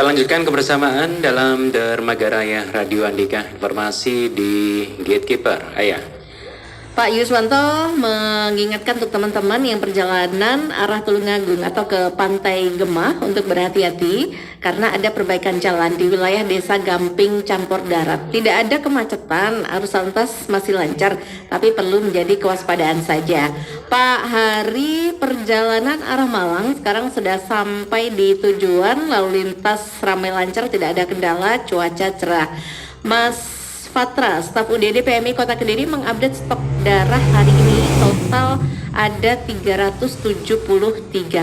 Kita lanjutkan kebersamaan dalam Dermaga Raya Radio Andika, informasi di Gatekeeper. Ayah. Pak Yuswanto mengingatkan untuk teman-teman yang perjalanan arah Tulungagung atau ke Pantai Gemah untuk berhati-hati karena ada perbaikan jalan di wilayah Desa Gamping Campur Darat. Tidak ada kemacetan, arus lintas masih lancar, tapi perlu menjadi kewaspadaan saja. Pak Hari, perjalanan arah Malang sekarang sudah sampai di tujuan, lalu lintas ramai lancar, tidak ada kendala, cuaca cerah. Mas Fatra, staf UDD PMI Kota Kediri mengupdate stok darah hari ini total ada 373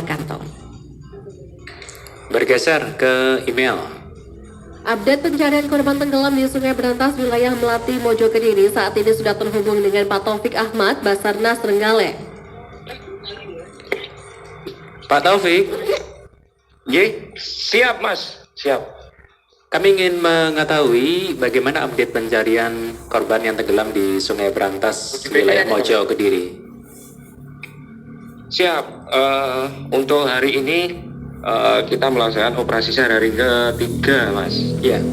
kantong. Bergeser ke email. Update pencarian korban tenggelam di Sungai Berantas wilayah Melati Mojo Kediri saat ini sudah terhubung dengan Pak Taufik Ahmad, Basarnas Trenggalek. Pak Taufik. Siap Mas, siap. Kami ingin mengetahui bagaimana update pencarian korban yang tenggelam di Sungai Berantas, wilayah Mojo Kediri. Siap. Untuk hari ini kita melaksanakan operasi sehari ketiga, Mas. Ya.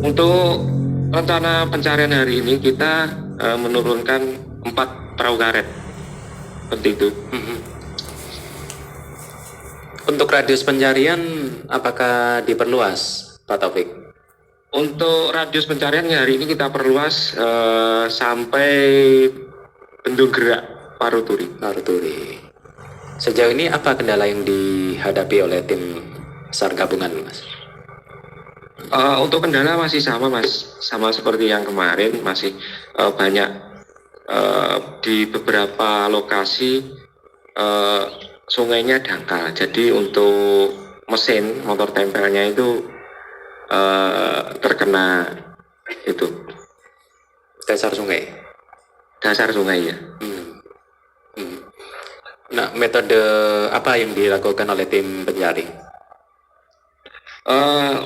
Untuk rencana pencarian hari ini kita menurunkan 4 perahu karet. Seperti itu. Untuk radius pencarian apakah diperluas, Pak Taufik? Untuk radius pencarian hari ini kita perluas sampai Bendung Gerak Paruturi. Sejauh ini apa kendala yang dihadapi oleh tim SAR gabungan, Mas? Untuk kendala masih sama, Mas, sama seperti yang kemarin, masih banyak di beberapa lokasi sungainya dangkal. Jadi untuk mesin motor tempelnya itu terkena itu Dasar sungai. ya. Nah, metode apa yang dilakukan oleh tim pencari?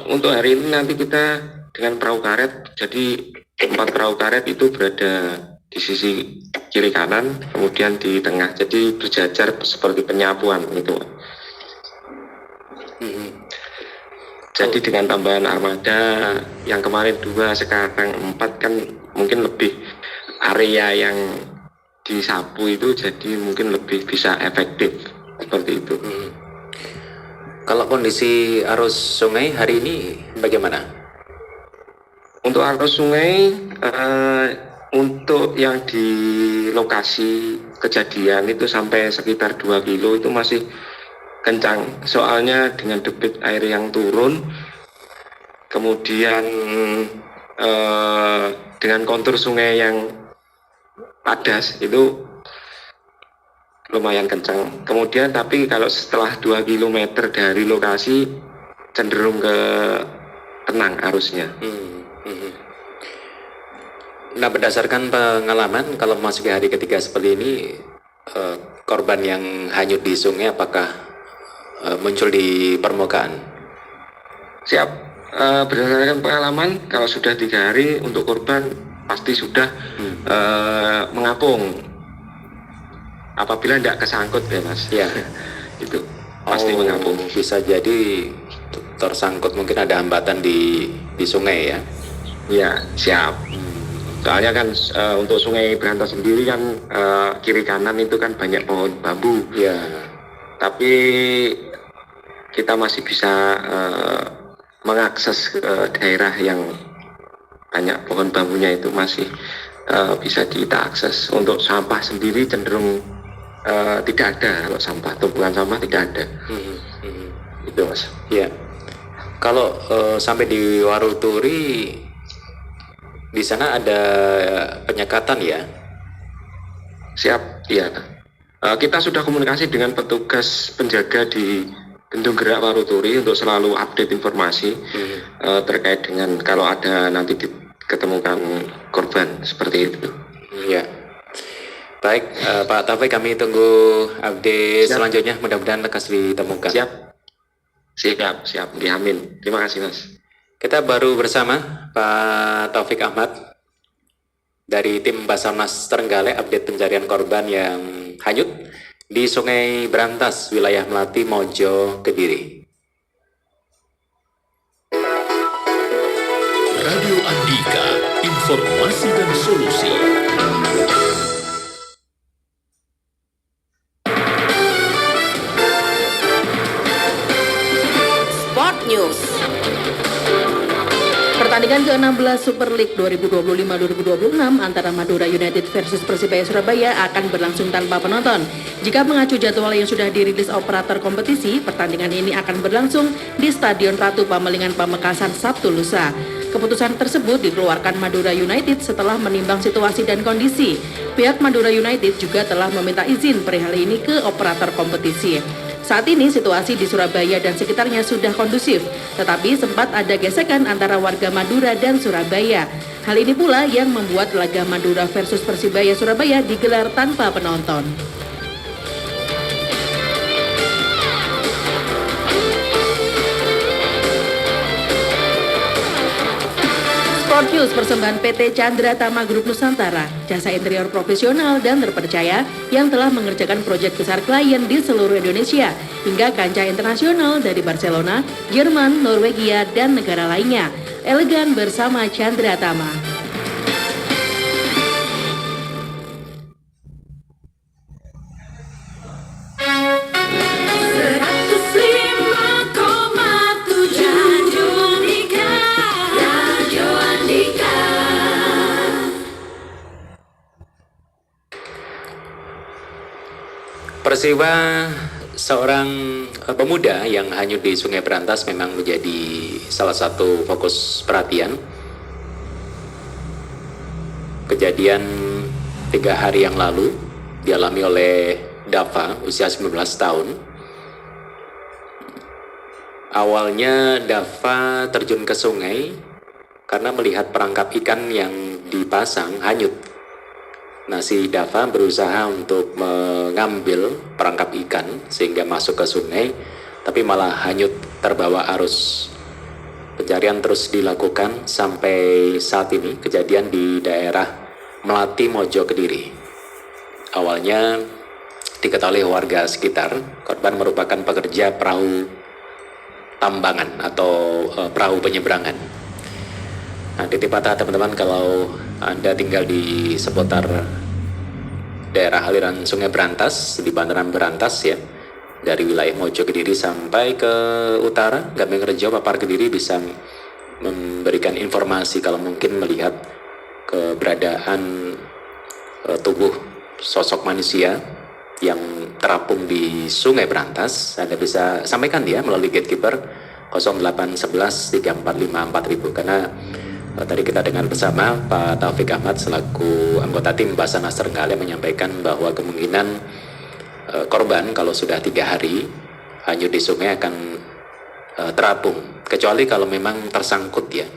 Untuk hari ini nanti kita dengan perahu karet, jadi 4 perahu karet itu berada di sisi kiri kanan, kemudian di tengah, jadi berjajar seperti penyapuan itu. Jadi dengan tambahan armada yang kemarin 2, sekarang 4, kan mungkin lebih area yang disapu itu, jadi mungkin lebih bisa efektif seperti itu. Kalau kondisi arus sungai hari ini bagaimana? Untuk arus sungai, untuk yang di lokasi kejadian itu sampai sekitar 2 kilo itu masih kencang, soalnya dengan debit air yang turun, kemudian dengan kontur sungai yang padas itu lumayan kencang. Kemudian tapi kalau setelah 2 km dari lokasi cenderung ke tenang arusnya. Nah, berdasarkan pengalaman, kalau memasuki hari ketiga seperti ini, korban yang hanyut di sungai apakah muncul di permukaan? Siap. Berdasarkan pengalaman, kalau sudah 3 hari untuk korban pasti sudah mengapung. Apabila tidak kesangkut ya, Mas. Ya. Itu pasti mengapung. Bisa jadi tersangkut, mungkin ada hambatan di sungai ya. Ya, siap. Soalnya kan untuk Sungai Berantas sendiri kan kiri kanan itu kan banyak pohon bambu. Ya. Tapi kita masih bisa mengakses daerah yang banyak pohon bambunya, itu masih bisa kita akses. Untuk sampah sendiri cenderung tidak ada. Kalau sampah, tumpukan sampah tidak ada. Itu, Mas. Ya. Kalau sampai di Waruturi, di sana ada penyekatan ya? Siap, iya. Kita sudah komunikasi dengan petugas penjaga di Bendung Gerak Waruturi untuk selalu update informasi terkait dengan kalau ada nanti diketemukan korban seperti itu. Ya. Baik, Pak Taufik, kami tunggu update selanjutnya. Mudah-mudahan lekas ditemukan. Siap, diamin. Terima kasih, Mas. Kita baru bersama Pak Taufik Ahmad dari tim Basarnas Trenggalek, update pencarian korban yang hanyut di Sungai Berantas, wilayah Melati Mojo Kediri. Radio Andika, informasi dan solusi. Sport News. Pertandingan ke-16 Super League 2025-2026 antara Madura United versus Persibaya Surabaya akan berlangsung tanpa penonton. Jika mengacu jadwal yang sudah dirilis operator kompetisi, pertandingan ini akan berlangsung di Stadion Ratu Pamalingan Pamekasan Sabtu lusa. Keputusan tersebut dikeluarkan Madura United setelah menimbang situasi dan kondisi. Pihak Madura United juga telah meminta izin perihal ini ke operator kompetisi. Saat ini situasi di Surabaya dan sekitarnya sudah kondusif, tetapi sempat ada gesekan antara warga Madura dan Surabaya. Hal ini pula yang membuat laga Madura versus Persibaya Surabaya digelar tanpa penonton. Sport News persembahan PT Chandra Tama Group Nusantara, jasa interior profesional dan terpercaya yang telah mengerjakan proyek besar klien di seluruh Indonesia hingga kancah internasional dari Barcelona, Jerman, Norwegia, dan negara lainnya. Elegan bersama Chandra Tama. Peristiwa seorang pemuda yang hanyut di Sungai Berantas memang menjadi salah satu fokus perhatian. Kejadian 3 hari yang lalu dialami oleh Dava, usia 19 tahun. Awalnya Dava terjun ke sungai karena melihat perangkap ikan yang dipasang hanyut. Nah, si Dava berusaha untuk mengambil perangkap ikan sehingga masuk ke sungai, tapi malah hanyut terbawa arus. Pencarian terus dilakukan sampai saat ini. Kejadian di daerah Melati, Mojo Kediri. Awalnya diketahui warga sekitar, korban merupakan pekerja perahu tambangan atau perahu penyeberangan. Nah, titip kata teman-teman, kalau Anda tinggal di seputar daerah aliran Sungai Berantas, di Bantaran Berantas ya, dari wilayah Mojo Kediri sampai ke utara, Gambeng Rejo, Papar Kediri, bisa memberikan informasi kalau mungkin melihat keberadaan tubuh sosok manusia yang terapung di Sungai Berantas. Anda bisa sampaikan ya melalui gatekeeper 0811 345 4000, karena tadi kita dengar bersama Pak Taufik Ahmad selaku anggota tim Basarnas Trenggalek menyampaikan bahwa kemungkinan korban kalau sudah 3 hari hanyut di sungai akan terapung, kecuali kalau memang tersangkut ya,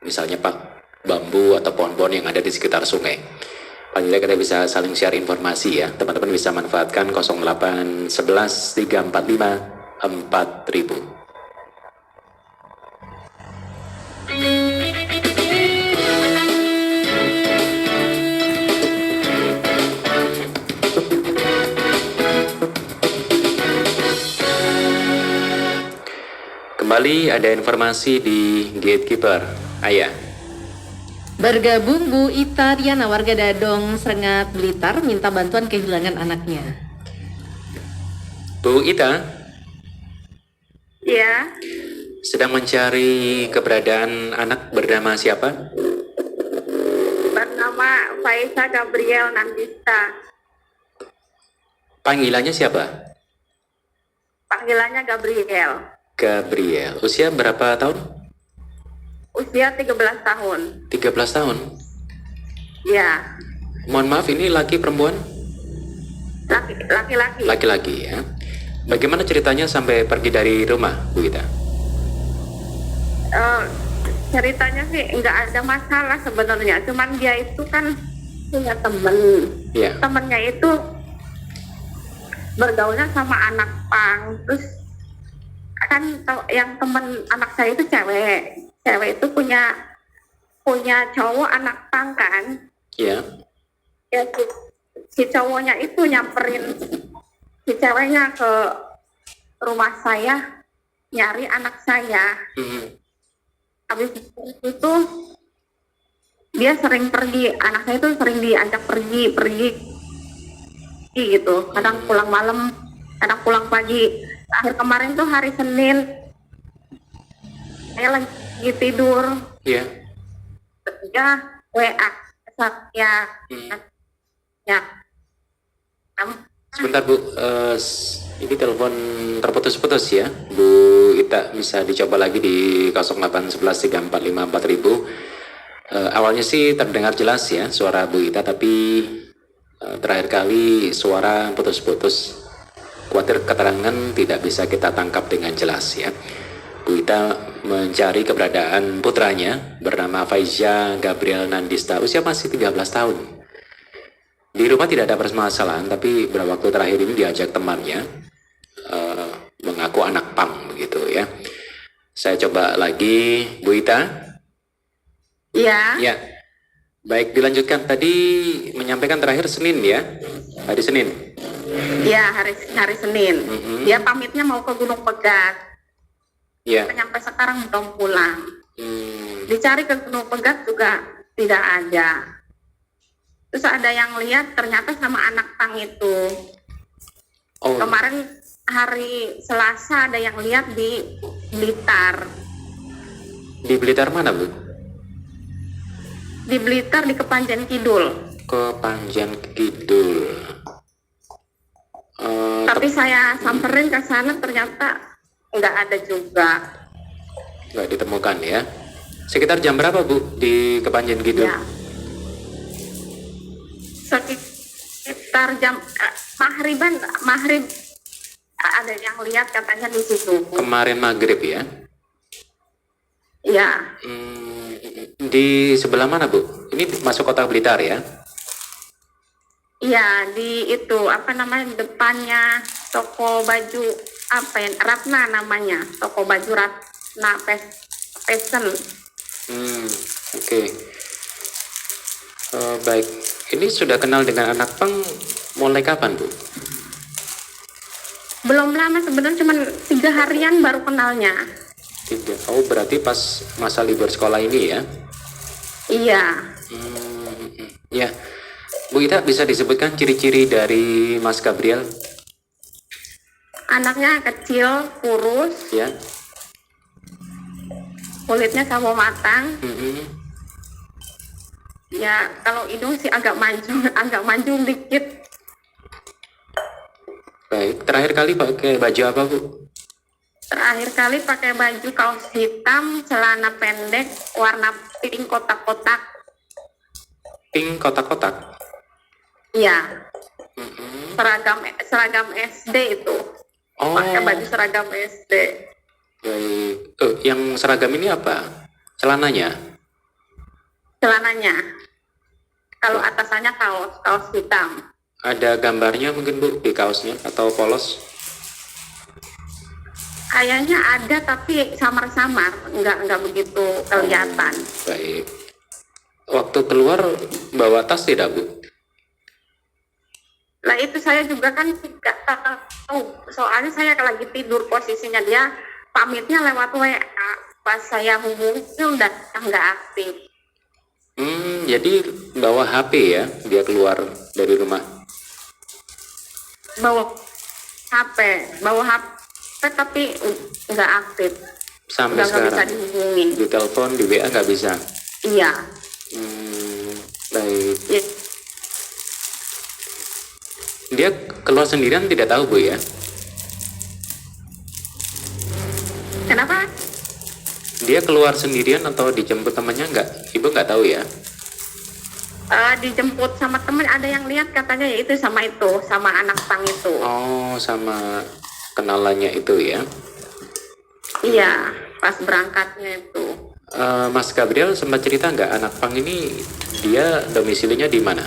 misalnya Pak bambu atau pohon-pohon yang ada di sekitar sungai. Paling tidak kita bisa saling share informasi ya, teman-teman bisa manfaatkan 0811 345 4000. Kembali ada informasi di Gatekeeper. Ayah. Bergabung Bu Ita Diana, warga Dadong, Serengat, Blitar, minta bantuan kehilangan anaknya. Bu Ita? Ya, Sedang mencari keberadaan anak bernama siapa? bernama Faisa Gabriel Nandista. Panggilannya siapa? Panggilannya Gabriel. Gabriel. Usia berapa tahun? Usia 13 tahun. 13 tahun. Ya, Mohon maaf, ini laki perempuan? laki-laki. Laki-laki ya. Bagaimana ceritanya sampai pergi dari rumah, Bu Ita? Ceritanya sih nggak ada masalah sebenarnya. Cuman dia itu kan punya temen. Iya. Temennya itu bergaulnya sama anak pang. Terus kan yang temen anak saya itu cewek. Cewek itu punya cowok anak pang kan. Iya. Ya si cowoknya itu nyamperin si ceweknya ke rumah saya nyari anak saya. Mhm. Habis itu dia sering pergi, anak saya tuh sering diajak pergi gitu, kadang pulang malam, kadang pulang pagi. Akhir kemarin tuh hari Senin saya lagi tidur, Iya. ya WA ya Hmm. ya Sebentar Bu, ini telepon terputus-putus ya. Bu Ita bisa dicoba lagi di 08113454.000. Awalnya sih terdengar jelas ya suara Bu Ita, tapi terakhir kali suara putus-putus. Khawatir keterangan tidak bisa kita tangkap dengan jelas ya. Bu Ita mencari keberadaan putranya bernama Faiza Gabriel Nandista, usia masih 13 tahun. Di rumah tidak ada permasalahan, tapi beberapa waktu terakhir ini diajak temannya mengaku anak pang begitu ya. Saya coba lagi, Bu Ita. ya Ya, baik dilanjutkan. Tadi menyampaikan terakhir Senin ya, hari Senin. ya hari Senin. Mhm. Dia pamitnya mau ke Gunung Pegat, Ya, sampai sekarang belum pulang. hmm, Dicari ke Gunung Pegat juga tidak ada. Terus ada yang lihat ternyata sama anak pang itu. oh, Kemarin hari Selasa ada yang lihat di Blitar. di Blitar mana Bu? Di Blitar di Kepanjen Kidul. Ke Panjen Kidul. Tapi saya samperin ke sana ternyata nggak ada juga. Nggak ditemukan ya. Sekitar jam berapa Bu di Kepanjen Kidul? Ya. Sekitar jam maghrib ada yang lihat katanya di situ. Kemarin maghrib ya. Ya, Di sebelah mana Bu? Ini masuk kota Blitar ya? iya di itu apa namanya depannya toko baju apa ya Ratna namanya toko baju Ratna Fashion. Oke. Baik. Ini sudah kenal dengan anak pang mulai kapan Bu? Belum lama sebenarnya cuma 3 harian baru kenalnya. Tidak. Oh berarti pas masa libur sekolah ini ya? Iya. Ya. Bu Ita bisa disebutkan ciri-ciri dari Mas Gabriel? Anaknya kecil, kurus, Ya. kulitnya sawo matang. Mhm. Ya kalau hidung sih agak mancung dikit. Baik. Terakhir kali pakai baju apa Bu? Terakhir kali pakai baju kaos hitam, celana pendek, warna pink kotak-kotak. Pink kotak-kotak. Iya. Seragam SD itu. Oh. Pakai baju seragam SD. Baik. Yang seragam ini apa? Celananya? Celananya. Kalau atasannya kaos hitam. Ada gambarnya mungkin Bu di kaosnya atau polos? Kayaknya ada tapi samar-samar, nggak begitu kelihatan. Baik. Waktu keluar bawa tas tidak Bu? Lah itu saya juga kan nggak tahu, soalnya saya lagi tidur posisinya dia pamitnya lewat WA. Pas saya hubungi udah nggak aktif. Jadi bawa HP ya dia keluar dari rumah. Bawa HP tapi nggak aktif. Sampai Udah nggak bisa sekarang. dihubungi. Di telepon, di WA nggak bisa. Iya. Baik. Ya, Dia keluar sendirian tidak tahu Bu ya? kenapa? Dia keluar sendirian atau dijemput temannya nggak? Ibu nggak tahu ya? Dijemput sama temen, ada yang lihat katanya ya itu sama anak pang itu. Oh, sama kenalannya itu ya? Iya, pas berangkatnya itu. Mas Gabriel sempat cerita nggak anak pang ini dia domisilinya di mana?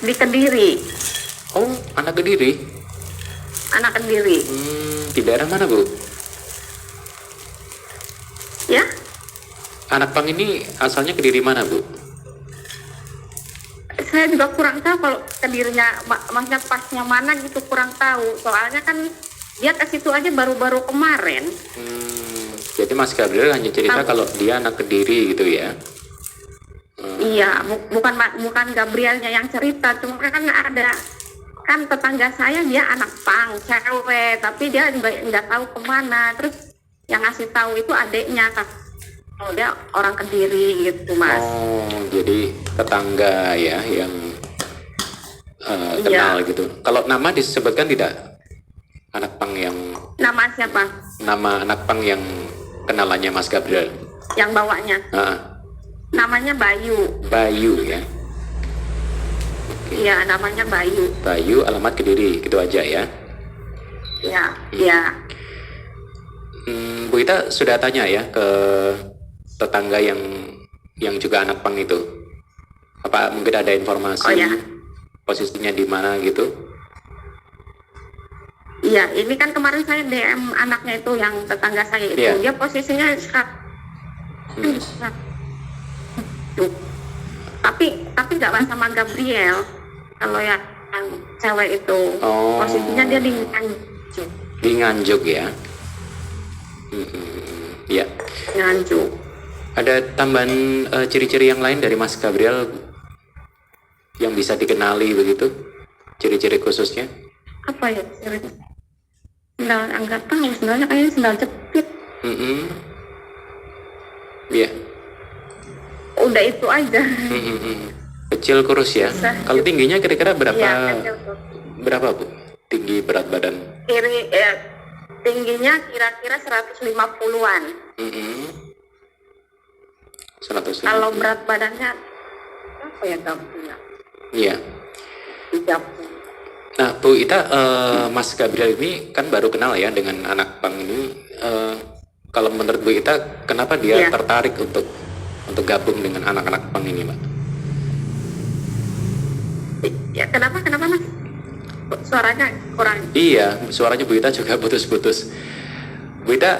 Di Kediri, Oh, anak Kediri. anak Kediri. Di daerah mana Bu? Ya, Anak pang ini asalnya Kediri mana Bu? saya juga kurang tahu kalau Kedirinya, maksudnya pasnya mana gitu kurang tahu. Soalnya kan dia ke situ aja baru-baru kemarin. Jadi Mas Gabriel hanya cerita Tahu. kalau dia anak Kediri gitu ya? Iya, bukan Gabrielnya yang cerita, cuma kan ada kan tetangga saya dia anak pang cewek, tapi dia juga nggak tahu kemana. Terus yang ngasih tahu itu adiknya kan, oh dia orang Kediri gitu Mas. Oh, jadi tetangga ya yang Iya. kenal gitu. Kalau nama disebutkan tidak? Anak pang yang Nama siapa? nama anak pang yang kenalannya Mas Gabriel. Yang bawanya? Namanya Bayu. Bayu ya. Iya, namanya Bayu. Bayu, alamat Kediri, gitu aja ya. Iya, iya. Bu Ita sudah tanya ya ke tetangga yang juga anak pang itu. Apa mungkin ada informasi Oh, ya. posisinya di mana gitu? Iya, ini kan kemarin saya DM anaknya itu yang tetangga saya itu. Iya. Dia posisinya tapi nggak sama Gabriel. Kalau yang cewek itu Oh. posisinya dia di Nganjuk. Di Nganjuk ya. Ya. Nganjuk. Ada tambahan ciri-ciri yang lain dari Mas Gabriel yang bisa dikenali begitu? Ciri-ciri khususnya? Apa ya? Sendal, nggak tahu. Sendalnya kayaknya sendal jepit. Iya. Udah itu aja. Kecil kurus ya. Bisa. Kalau tingginya kira-kira berapa? Iya, kecil tuh. Berapa Bu? Tinggi berat badan? Tingginya kira-kira 150-an. 150. Kalau berat badannya apa ya Gabriel? Iya. 30. Nah Bu Ita, Mas Gabriel ini kan baru kenal ya dengan anak pang ini. Kalau menurut Bu Ita, kenapa dia Iya. tertarik untuk gabung dengan anak-anak pang ini, Mbak? Ya kenapa Mas? Suaranya kurang. Iya, suaranya Bu Ita juga putus-putus. Bu Ita,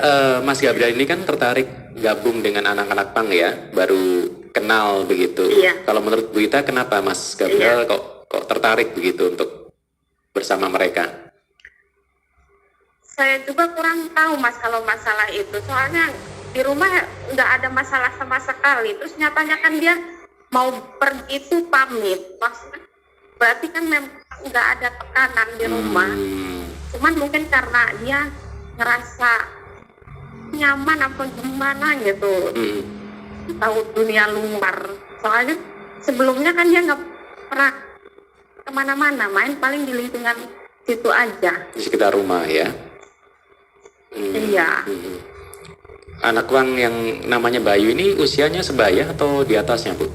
Mas Gabriel ini kan tertarik gabung dengan anak-anak pang ya, baru kenal begitu. Iya. Kalau menurut Bu Ita, kenapa Mas Gabriel kok tertarik begitu untuk bersama mereka? Saya juga kurang tahu Mas kalau masalah itu. Soalnya di rumah nggak ada masalah sama sekali. Terus nyatanya kan dia mau pergi itu pamit. Maksudnya berarti kan memang nggak ada tekanan di rumah. Cuman mungkin karena dia ngerasa nyaman apa gimana gitu. Tahu dunia luar. Soalnya sebelumnya kan dia nggak pernah kemana-mana, main paling di lingkungan situ aja. Di sekitar rumah ya. Iya. Anak pang yang namanya Bayu ini usianya sebaya atau di atasnya, Bu?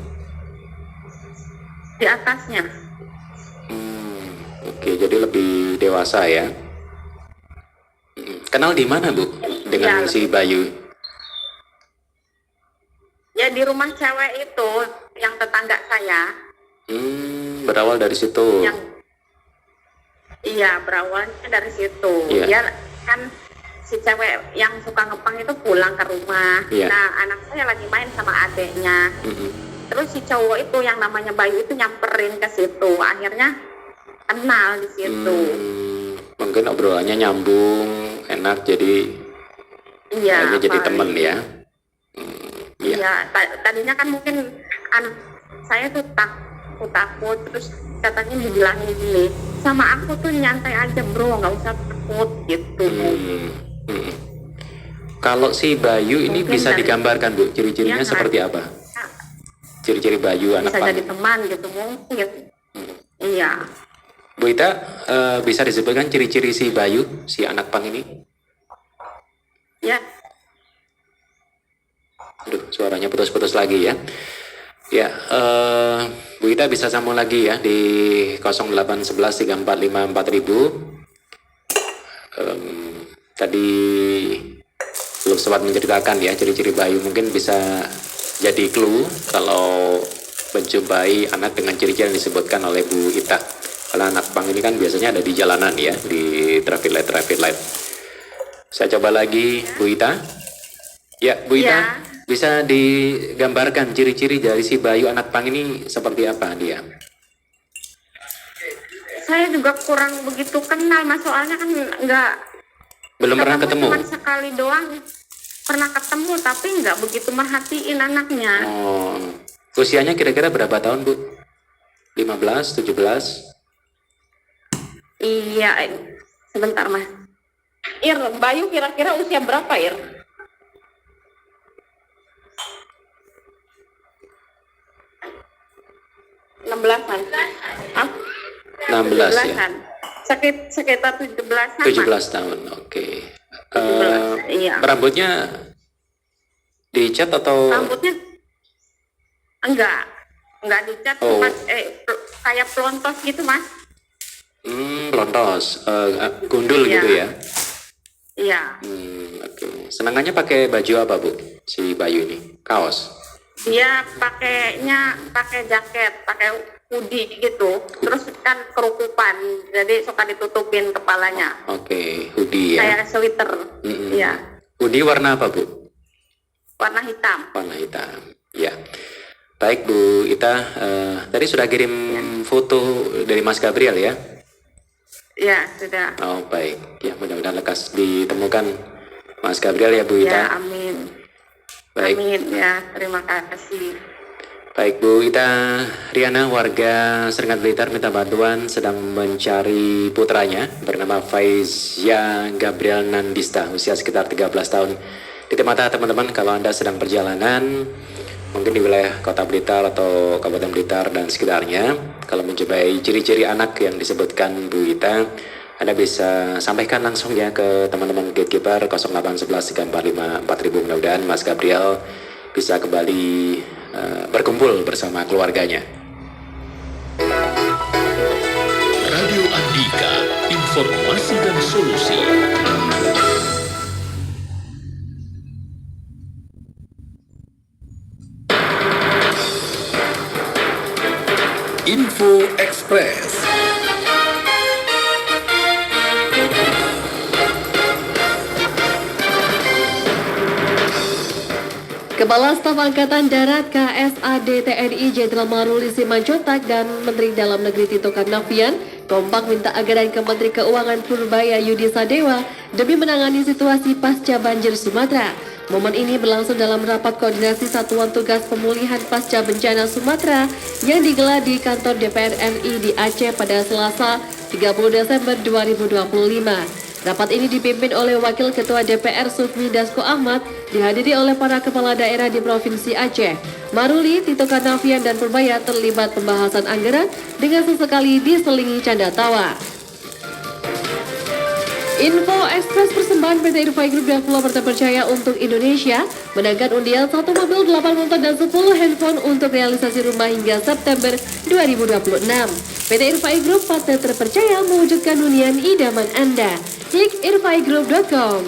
Di atasnya. Oke, jadi lebih dewasa ya. Kenal di mana, Bu? Dengan Iya, si Bayu? Ya di rumah cewek itu yang tetangga saya. Berawal dari situ. Iya, berawalnya dari situ. Iya. Dia kan si cewek yang suka ngepang itu pulang ke rumah. Iya. Nah, anak saya lagi main sama adeknya. Terus si cowok itu yang namanya Bayu itu nyamperin ke situ. Akhirnya kenal di situ. Mungkin obrolannya nyambung, enak, jadi Iya. akhirnya jadi paling. temen ya. Iya. Iya, tadinya kan mungkin anak saya tuh takut, terus katanya dibilangin gini, sama aku tuh nyantai aja bro, nggak usah takut gitu. Kalau si Bayu ini Mungkin bisa dari- digambarkan, Bu, ciri-cirinya Iya, seperti apa? Ciri-ciri Bayu anak Bisa pang. jadi teman gitu mungkin. Iya. Bu Ita, bisa disebutkan ciri-ciri si Bayu, si anak pang ini? Ya, Aduh, suaranya putus-putus lagi ya. Ya, Bu Ita bisa sambung lagi ya di 08113454.000. Tadi belum sempat menceritakan ya ciri-ciri Bayu, mungkin bisa jadi clue kalau menjumpai anak dengan ciri-ciri yang disebutkan oleh Bu Ita. Karena anak pang ini kan biasanya ada di jalanan ya, di traffic light. Saya coba lagi, Bu Ita. Ya, Bu Ita, Ya. bisa digambarkan ciri-ciri dari si Bayu anak pang ini seperti apa dia? saya juga kurang begitu kenal mas, soalnya kan nggak Belum pernah ketemu? cuma sekali doang pernah ketemu, tapi nggak begitu merhatiin anaknya. Oh, Usianya kira-kira berapa tahun, Bu? 15, 17? Iya, sebentar Mas. Bayu kira-kira usia berapa Ir? 16-an. Hah? 16 ya? 17-an. Sekitar 17-an. 17 tahun, oke. 17, iya. Rambutnya dicat atau? Rambutnya enggak dicat, Oh. Mas. Kayak pelontos gitu, Mas. Pelontos, gundul Iya. gitu ya? Iya. Oke. Senangannya pakai baju apa, Bu? Si Bayu ini? Kaos? Dia pakai jaket, pakai hoodie gitu. Terus kan kerukupan, jadi suka ditutupin kepalanya. Oke, hoodie ya? Kayak sweater. Iya. Hoodie warna apa, Bu? Warna hitam. Warna hitam, ya. Baik, Bu Ita, tadi sudah kirim foto dari Mas Gabriel ya? Iya, sudah. Oh, baik. Ya, mudah-mudahan lekas ditemukan Mas Gabriel ya, Bu Ita. Ya, amin. Baik. Amin ya, terima kasih. Baik, Bu Ita Riana, warga Serengat Blitar minta bantuan, sedang mencari putranya bernama Faizya Gabriel Nandista, usia sekitar 13 tahun. Di mata teman-teman, kalau Anda sedang perjalanan, mungkin di wilayah Kota Blitar atau Kabupaten Blitar dan sekitarnya, kalau menjumpai ciri-ciri anak yang disebutkan Bu Ita, Anda bisa sampaikan langsung ya ke teman-teman gatekeeper 0811 345 4000. Mudah-mudahan Mas Gabriel bisa kembali berkumpul bersama keluarganya. Radio Andika, informasi dan solusi. Info Express. Kepala Staf Angkatan Darat KSAD TNI Jenderal Maruli Simanjuntak dan Menteri Dalam Negeri Tito Karnavian kompak minta anggaran ke Menteri Keuangan Purbaya Yudi Sadewa demi menangani situasi pasca banjir Sumatera. Momen ini berlangsung dalam rapat koordinasi Satuan Tugas Pemulihan Pasca Bencana Sumatera yang digelar di kantor DPR RI di Aceh pada Selasa 30 Desember 2025. Rapat ini dipimpin oleh Wakil Ketua DPR Sufmi Dasko Ahmad, dihadiri oleh para kepala daerah di Provinsi Aceh. Maruli, Tito Karnavian, dan Purbaya terlibat pembahasan anggaran dengan sesekali diselingi canda tawa. Info Express persembahan PT Irfai Group Developer terpercaya untuk Indonesia menangkan undian 1 mobil, 8 motor, dan 10 handphone untuk realisasi rumah hingga September 2026. PT Irfai Group partner terpercaya mewujudkan hunian idaman Anda. Klik irfaigroup.com.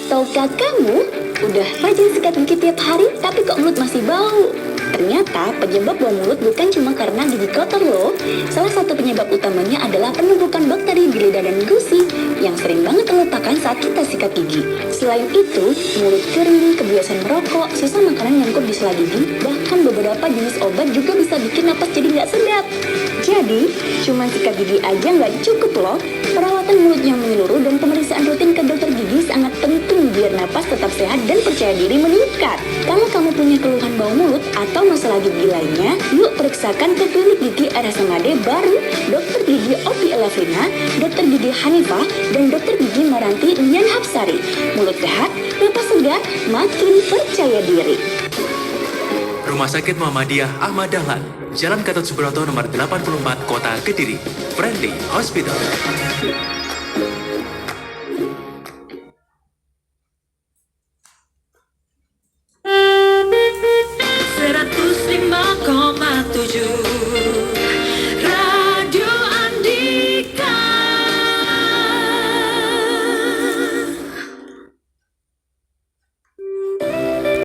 Tahukah kamu, udah rajin sikat gigi tiap hari tapi kok mulut masih bau? Ternyata penyebab bau mulut bukan cuma karena gigi kotor loh. Salah satu penyebab utamanya adalah penumpukan bakteri di lidah dan gusi yang sering banget terletakkan saat kita sikat gigi. Selain itu, mulut kering, kebiasaan merokok, sisa makanan nyangkut di sela gigi, bahkan beberapa jenis obat juga bisa bikin napas jadi nggak sedap. Jadi, cuma sikat gigi aja nggak cukup loh. Perawatan mulut yang menyeluruh dan pemeriksaan rutin ke dokter gigi sangat penting biar napas tetap sehat dan percaya diri meningkat. Kalau kamu punya keluhan bau mulut atau masalah gigi lainnya, yuk periksakan ke klinik gigi RSMAD baru Dokter Gigi Opi Elafrina, Dokter Gigi Hanifah, dan Dokter Gigi Maranti Nyan Hapsari. Mulut sehat, napas segar, makin percaya diri. Rumah Sakit Muhammadiyah Ahmad Dahlan, Jalan Gatot Subroto nomor 84, Kota Kediri. Friendly Hospital.